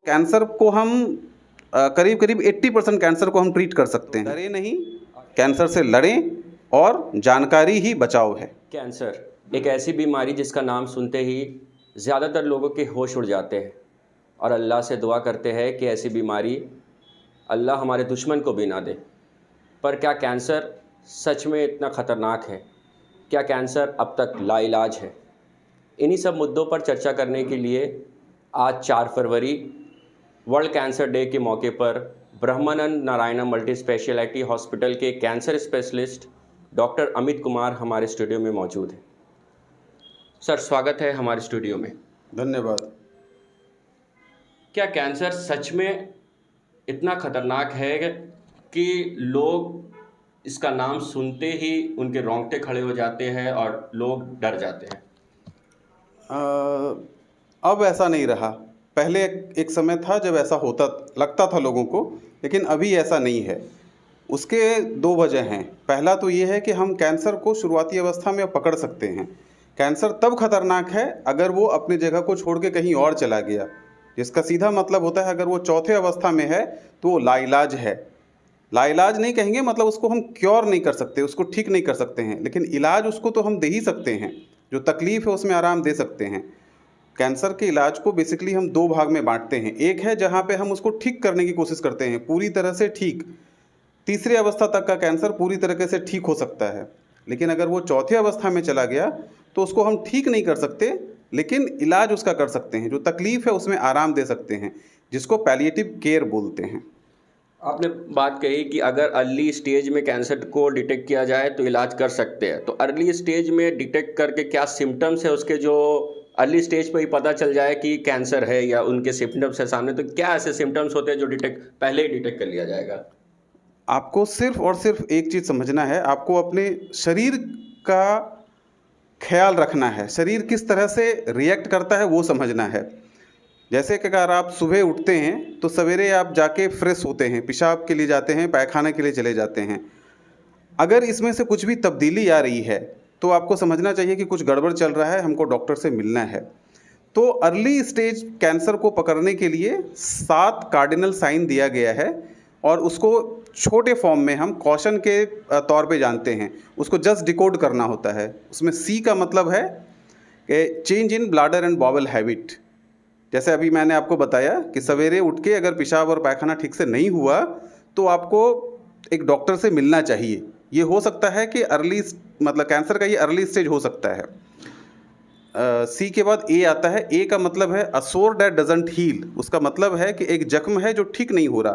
Cancer को हम करीब करीब 80% कैंसर को हम ट्रीट कर सकते हैं। डरे नहीं, कैंसर से लड़ें और जानकारी ही बचाव है। कैंसर एक ऐसी बीमारी जिसका नाम सुनते ही ज़्यादातर लोगों के होश उड़ जाते हैं और अल्लाह से दुआ करते हैं कि ऐसी बीमारी अल्लाह हमारे दुश्मन को भी ना दे। पर क्या कैंसर सच में इतना ख़तरनाक है? क्या कैंसर अब तक लाइलाज है? इन्हीं सब मुद्दों पर चर्चा करने के लिए आज 4 फरवरी वर्ल्ड कैंसर डे के मौके पर ब्रह्मानंद नारायणा मल्टी स्पेशलिटी हॉस्पिटल के cancer specialist doctor Amit Kumar हमारे स्टूडियो में मौजूद हैं। सर, स्वागत है हमारे स्टूडियो में। धन्यवाद। क्या कैंसर सच में इतना ख़तरनाक है कि लोग इसका नाम सुनते ही उनके रोंगटे खड़े हो जाते हैं और लोग डर जाते हैं? अब ऐसा नहीं रहा। पहले एक समय था जब ऐसा होता लगता था लोगों को, लेकिन अभी ऐसा नहीं है। उसके 2 वजह हैं। पहला तो ये है कि हम कैंसर को शुरुआती अवस्था में पकड़ सकते हैं। कैंसर तब खतरनाक है अगर वो अपनी जगह को छोड़ के कहीं और चला गया, जिसका सीधा मतलब होता है अगर वो चौथे अवस्था में है तो वो लाइलाज है। लाइलाज नहीं कहेंगे, मतलब उसको हम क्योर नहीं कर सकते, उसको ठीक नहीं कर सकते हैं, लेकिन इलाज उसको तो हम दे ही सकते हैं। जो तकलीफ़ है उसमें आराम दे सकते हैं। कैंसर के इलाज को बेसिकली हम 2 भाग में बांटते हैं। एक है जहाँ पे हम उसको ठीक करने की कोशिश करते हैं, पूरी तरह से ठीक। तीसरी अवस्था तक का कैंसर पूरी तरीके से ठीक हो सकता है, लेकिन अगर वो चौथे अवस्था में चला गया तो उसको हम ठीक नहीं कर सकते, लेकिन इलाज उसका कर सकते हैं। जो तकलीफ़ है उसमें आराम दे सकते हैं, जिसको पैलिएटिव केयर बोलते हैं। आपने बात कही कि अगर अर्ली स्टेज में कैंसर को डिटेक्ट किया जाए तो इलाज कर सकते हैं। तो अर्ली स्टेज में डिटेक्ट करके क्या सिम्टम्स है उसके, जो अर्ली स्टेज पर ही पता चल जाए कि कैंसर है या उनके सिम्टम्स है सामने, तो क्या ऐसे सिम्टम्स होते हैं जो पहले ही डिटेक्ट कर लिया जाएगा? आपको सिर्फ और सिर्फ एक चीज़ समझना है, आपको अपने शरीर का ख्याल रखना है। शरीर किस तरह से रिएक्ट करता है वो समझना है। जैसे कि अगर आप सुबह उठते हैं तो सवेरे आप जाके फ्रेश होते हैं, पेशाब के लिए जाते हैं, पैखाने के लिए चले जाते हैं। अगर इसमें से कुछ भी तब्दीली आ रही है तो आपको समझना चाहिए कि कुछ गड़बड़ चल रहा है, हमको डॉक्टर से मिलना है। तो अर्ली स्टेज कैंसर को पकड़ने के लिए 7 कार्डिनल साइन दिया गया है और उसको छोटे फॉर्म में हम कॉशन के तौर पे जानते हैं। उसको जस्ट डिकोड करना होता है। उसमें सी का मतलब है कि change in bladder and bowel habit. जैसे अभी मैंने आपको बताया कि सवेरे उठ के अगर पेशाब और पैखाना ठीक से नहीं हुआ तो आपको एक डॉक्टर से मिलना चाहिए। ये हो सकता है कि अर्ली, मतलब कैंसर का ये अर्ली स्टेज हो सकता है। सी के बाद ए आता है। ए का मतलब है अ सोर दैट डजंट हील। उसका मतलब है कि एक जख्म है जो ठीक नहीं हो रहा।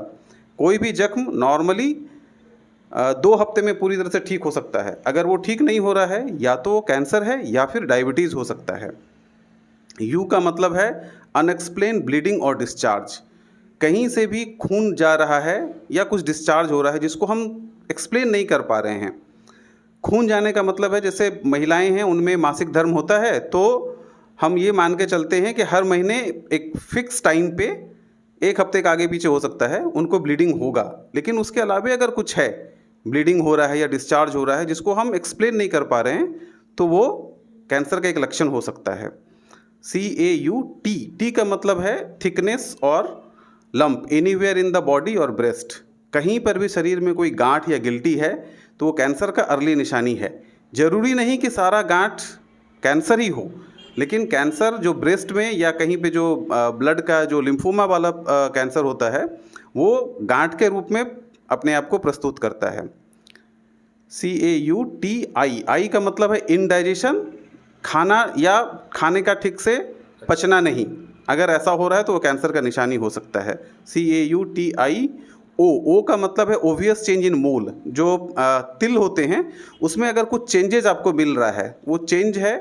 कोई भी जख्म नॉर्मली 2 हफ्ते में पूरी तरह से ठीक हो सकता है। अगर वो ठीक नहीं हो रहा है या तो कैंसर है या फिर डायबिटीज़ हो सकता है। यू का मतलब है अनएक्सप्लेन ब्लीडिंग और डिस्चार्ज। कहीं से भी खून जा रहा है या कुछ डिस्चार्ज हो रहा है जिसको हम एक्सप्लेन नहीं कर पा रहे हैं। खून जाने का मतलब है जैसे महिलाएं हैं उनमें मासिक धर्म होता है, तो हम ये मान के चलते हैं कि हर महीने एक फिक्स टाइम पे 1 हफ्ते का आगे पीछे हो सकता है उनको ब्लीडिंग होगा, लेकिन उसके अलावा अगर कुछ है, ब्लीडिंग हो रहा है या डिस्चार्ज हो रहा है जिसको हम एक्सप्लेन नहीं कर पा रहे हैं, तो वो कैंसर का एक लक्षण हो सकता है। CAUT, टी का मतलब है थिकनेस और lump anywhere in the body और ब्रेस्ट। कहीं पर भी शरीर में कोई गांठ या गिल्टी है तो वो कैंसर का अर्ली निशानी है। ज़रूरी नहीं कि सारा गांठ कैंसर ही हो, लेकिन कैंसर जो ब्रेस्ट में या कहीं पे जो ब्लड का जो लिम्फोमा वाला कैंसर होता है वो गांठ के रूप में अपने आप को प्रस्तुत करता है। CAUTI, आई का मतलब है इनडाइजेशन, खाना या खाने का ठीक से पचना नहीं। अगर ऐसा हो रहा है तो वो कैंसर का निशानी हो सकता है। CAUTI। ओ का मतलब है ओवियस चेंज इन मोल। जो तिल होते हैं उसमें अगर कुछ चेंजेस आपको मिल रहा है, वो चेंज है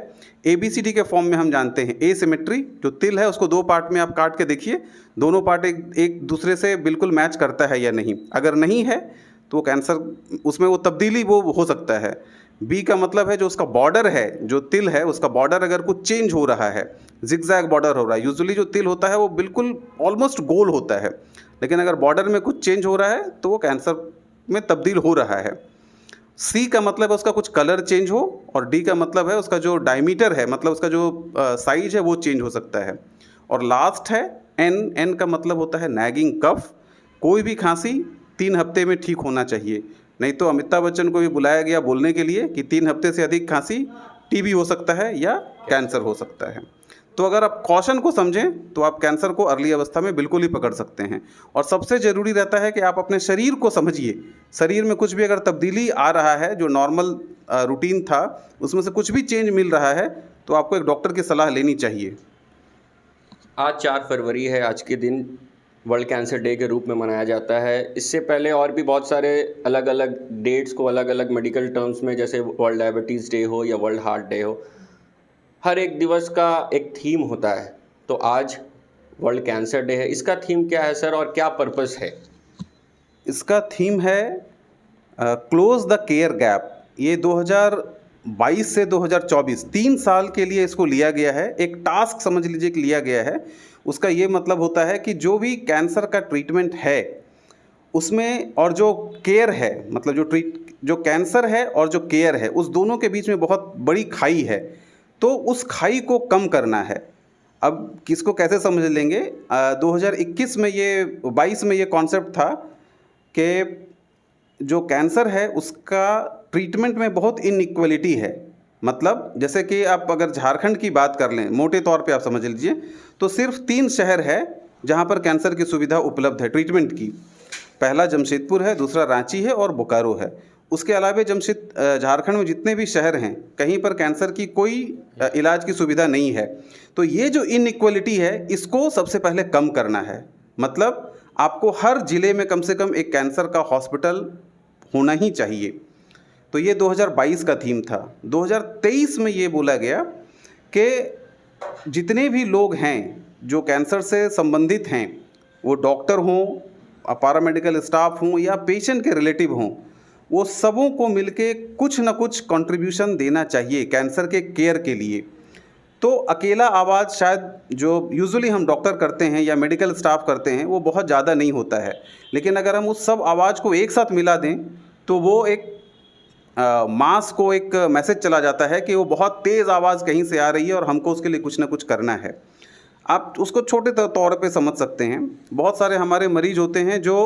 ABCD के फॉर्म में हम जानते हैं। एसिमेट्री, जो तिल है उसको 2 पार्ट में आप काट के देखिए, दोनों पार्ट एक दूसरे से बिल्कुल मैच करता है या नहीं। अगर नहीं है तो कैंसर, उसमें वो तब्दीली वो हो सकता है। बी का मतलब है जो उसका बॉर्डर है, जो तिल है उसका बॉर्डर अगर कुछ चेंज हो रहा है, जिगजैग बॉर्डर हो रहा है। यूजुअली जो तिल होता है वो बिल्कुल ऑलमोस्ट गोल होता है, लेकिन अगर बॉर्डर में कुछ चेंज हो रहा है तो वो कैंसर में तब्दील हो रहा है। सी का मतलब है उसका कुछ कलर चेंज हो, और डी का मतलब है उसका जो डायमीटर है, मतलब उसका जो साइज है वो चेंज हो सकता है। और लास्ट है एन का मतलब होता है नैगिंग कफ। कोई भी खांसी 3 हफ्ते में ठीक होना चाहिए, नहीं तो अमिताभ बच्चन को भी बुलाया गया बोलने के लिए कि 3 हफ्ते से अधिक खांसी टीबी हो सकता है या कैंसर हो सकता है। तो अगर आप कॉशन को समझें तो आप कैंसर को अर्ली अवस्था में बिल्कुल ही पकड़ सकते हैं। और सबसे ज़रूरी रहता है कि आप अपने शरीर को समझिए। शरीर में कुछ भी अगर तब्दीली आ रहा है, जो नॉर्मल रूटीन था उसमें से कुछ भी चेंज मिल रहा है, तो आपको एक डॉक्टर की सलाह लेनी चाहिए। आज 4 फरवरी है। आज के दिन वर्ल्ड कैंसर डे के रूप में मनाया जाता है। इससे पहले और भी बहुत सारे अलग अलग डेट्स को अलग अलग मेडिकल टर्म्स में, जैसे वर्ल्ड डायबिटीज़ डे हो या वर्ल्ड हार्ट डे हो, हर एक दिवस का एक थीम होता है। तो आज वर्ल्ड कैंसर डे है, इसका थीम क्या है सर और क्या पर्पस है? इसका थीम है क्लोज द केयर गैप। ये 2022 से 2024 3 साल के लिए इसको लिया गया है, एक टास्क समझ लीजिए कि लिया गया है। उसका ये मतलब होता है कि जो भी कैंसर का ट्रीटमेंट है उसमें, और जो केयर है, मतलब जो कैंसर है और जो केयर है, उस दोनों के बीच में बहुत बड़ी खाई है, तो उस खाई को कम करना है। अब किसको कैसे समझ लेंगे, 2021 में ये 22 में ये कॉन्सेप्ट था कि जो कैंसर है उसका ट्रीटमेंट में बहुत इनइक्वलिटी है। मतलब जैसे कि आप अगर झारखंड की बात कर लें, मोटे तौर पे आप समझ लीजिए, तो सिर्फ 3 शहर है जहाँ पर कैंसर की सुविधा उपलब्ध है ट्रीटमेंट की। पहला जमशेदपुर है, दूसरा रांची है और बोकारो है। उसके अलावा झारखंड में जितने भी शहर हैं, कहीं पर कैंसर की कोई इलाज की सुविधा नहीं है। तो ये जो इनइक्वलिटी है, इसको सबसे पहले कम करना है। मतलब आपको हर ज़िले में कम से कम एक कैंसर का हॉस्पिटल होना ही चाहिए। तो ये 2022 का थीम था। 2023 में ये बोला गया कि जितने भी लोग हैं जो कैंसर से संबंधित हैं, वो डॉक्टर हों, पैरामेडिकल स्टाफ हों या पेशेंट के रिलेटिव हों, वो सबों को मिलके कुछ ना कुछ कंट्रीब्यूशन देना चाहिए कैंसर के केयर के लिए। तो अकेला आवाज़ शायद जो यूजुअली हम डॉक्टर करते हैं या मेडिकल स्टाफ करते हैं वो बहुत ज़्यादा नहीं होता है, लेकिन अगर हम उस सब आवाज़ को एक साथ मिला दें तो वो एक मास को एक मैसेज चला जाता है कि वो बहुत तेज़ आवाज़ कहीं से आ रही है और हमको उसके लिए कुछ ना कुछ करना है। आप उसको छोटे तौर पे समझ सकते हैं। बहुत सारे हमारे मरीज होते हैं जो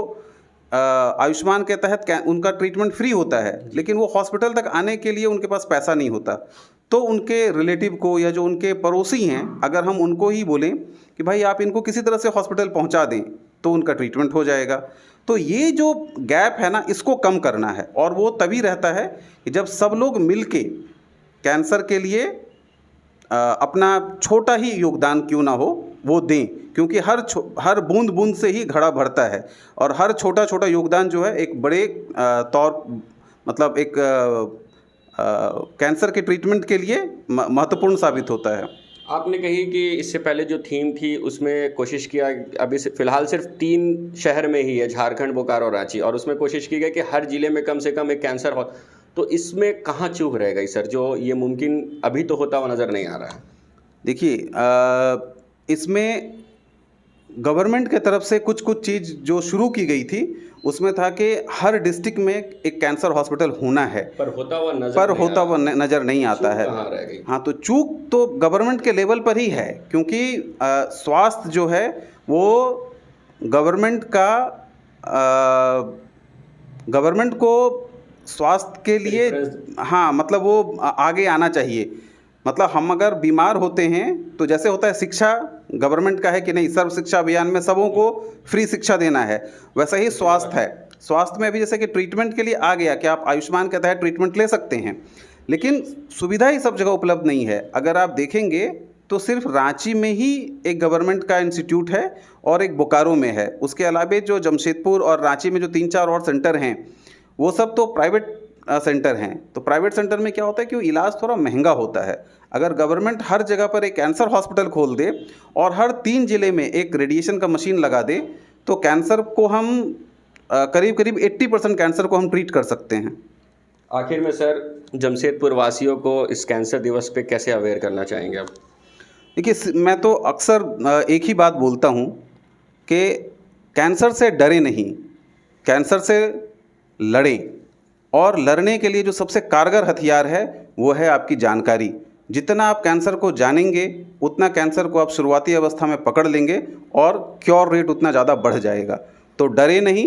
आयुष्मान के तहत उनका ट्रीटमेंट फ्री होता है, लेकिन वो हॉस्पिटल तक आने के लिए उनके पास पैसा नहीं होता। तो उनके रिलेटिव को या जो उनके पड़ोसी हैं, अगर हम उनको ही बोलें कि भाई आप इनको किसी तरह से हॉस्पिटल पहुंचा दें तो उनका ट्रीटमेंट हो जाएगा। तो ये जो गैप है ना, इसको कम करना है। और वो तभी रहता है कि जब सब लोग मिलके कैंसर के लिए अपना छोटा ही योगदान क्यों ना हो वो दें, क्योंकि हर बूंद बूंद से ही घड़ा भरता है। और हर छोटा छोटा योगदान जो है एक बड़े मतलब एक कैंसर के ट्रीटमेंट के लिए महत्वपूर्ण साबित होता है। आपने कही कि इससे पहले जो थीम थी उसमें कोशिश किया, अभी फ़िलहाल सिर्फ 3 शहर में ही है, झारखंड, बोकारो, रांची, और उसमें कोशिश की गई कि हर ज़िले में कम से कम एक कैंसर हो। तो इसमें कहाँ चूक रह गई सर, जो ये मुमकिन अभी तो होता हुआ नज़र नहीं आ रहा है? देखिए, इसमें गवर्नमेंट के तरफ से कुछ चीज़ जो शुरू की गई थी उसमें था कि हर डिस्ट्रिक्ट में एक कैंसर हॉस्पिटल होना है, पर होता हुआ नज़र नहीं आता है। कहाँ रह गई? हाँ, तो चूक तो गवर्नमेंट के लेवल पर ही है, क्योंकि स्वास्थ्य जो है वो गवर्नमेंट को स्वास्थ्य के लिए, हाँ, मतलब वो आगे आना चाहिए। मतलब हम अगर बीमार होते हैं तो जैसे होता है शिक्षा, गवर्नमेंट का है कि नहीं सर्व शिक्षा अभियान में सबों को फ्री शिक्षा देना है, वैसा ही स्वास्थ्य है। स्वास्थ्य में भी जैसे कि ट्रीटमेंट के लिए आ गया कि आप आयुष्मान के तहत ट्रीटमेंट ले सकते हैं, लेकिन सुविधा ही सब जगह उपलब्ध नहीं है। अगर आप देखेंगे तो सिर्फ रांची में ही एक गवर्नमेंट का इंस्टीट्यूट है और एक बोकारो में है। उसके अलावा जो जमशेदपुर और रांची में जो 3-4 और सेंटर हैं वो सब तो प्राइवेट सेंटर हैं। तो प्राइवेट सेंटर में क्या होता है कि वो इलाज थोड़ा महंगा होता है। अगर गवर्नमेंट हर जगह पर एक कैंसर हॉस्पिटल खोल दे और हर 3 जिले में एक रेडिएशन का मशीन लगा दे तो कैंसर को हम करीब 80% कैंसर को हम ट्रीट कर सकते हैं। आखिर में सर, जमशेदपुर वासियों को इस कैंसर दिवस पे कैसे अवेयर करना चाहेंगे आप? देखिए, मैं तो अक्सर एक ही बात बोलता हूँ कि कैंसर से डरे नहीं, कैंसर से लड़ें। और लड़ने के लिए जो सबसे कारगर हथियार है वो है आपकी जानकारी। जितना आप कैंसर को जानेंगे उतना कैंसर को आप शुरुआती अवस्था में पकड़ लेंगे और क्योर रेट उतना ज़्यादा बढ़ जाएगा। तो डरे नहीं,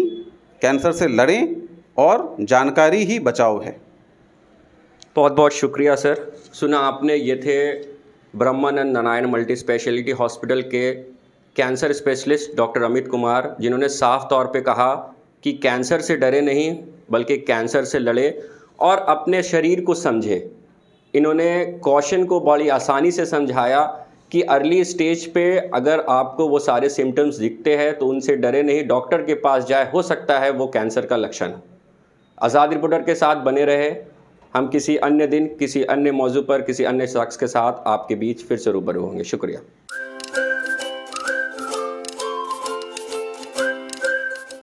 कैंसर से लड़ें और जानकारी ही बचाव है। बहुत बहुत शुक्रिया सर। सुना आपने, ये थे ब्रह्मानंद नारायण मल्टी स्पेशलिटी हॉस्पिटल के cancer specialist doctor Amit Kumar, जिन्होंने साफ तौर पे कहा कि कैंसर से डरे नहीं बल्कि कैंसर से लड़े और अपने शरीर को समझे। इन्होंने कॉशन को बड़ी आसानी से समझाया कि अर्ली स्टेज पे अगर आपको वो सारे सिम्टम्स दिखते हैं तो उनसे डरे नहीं, डॉक्टर के पास जाए, हो सकता है वो कैंसर का लक्षण हो। आज़ाद रिपोर्टर के साथ बने रहे। हम किसी अन्य दिन किसी अन्य मौजू पर किसी अन्य शख्स के साथ आपके बीच फिर से रूबरू होंगे। शुक्रिया।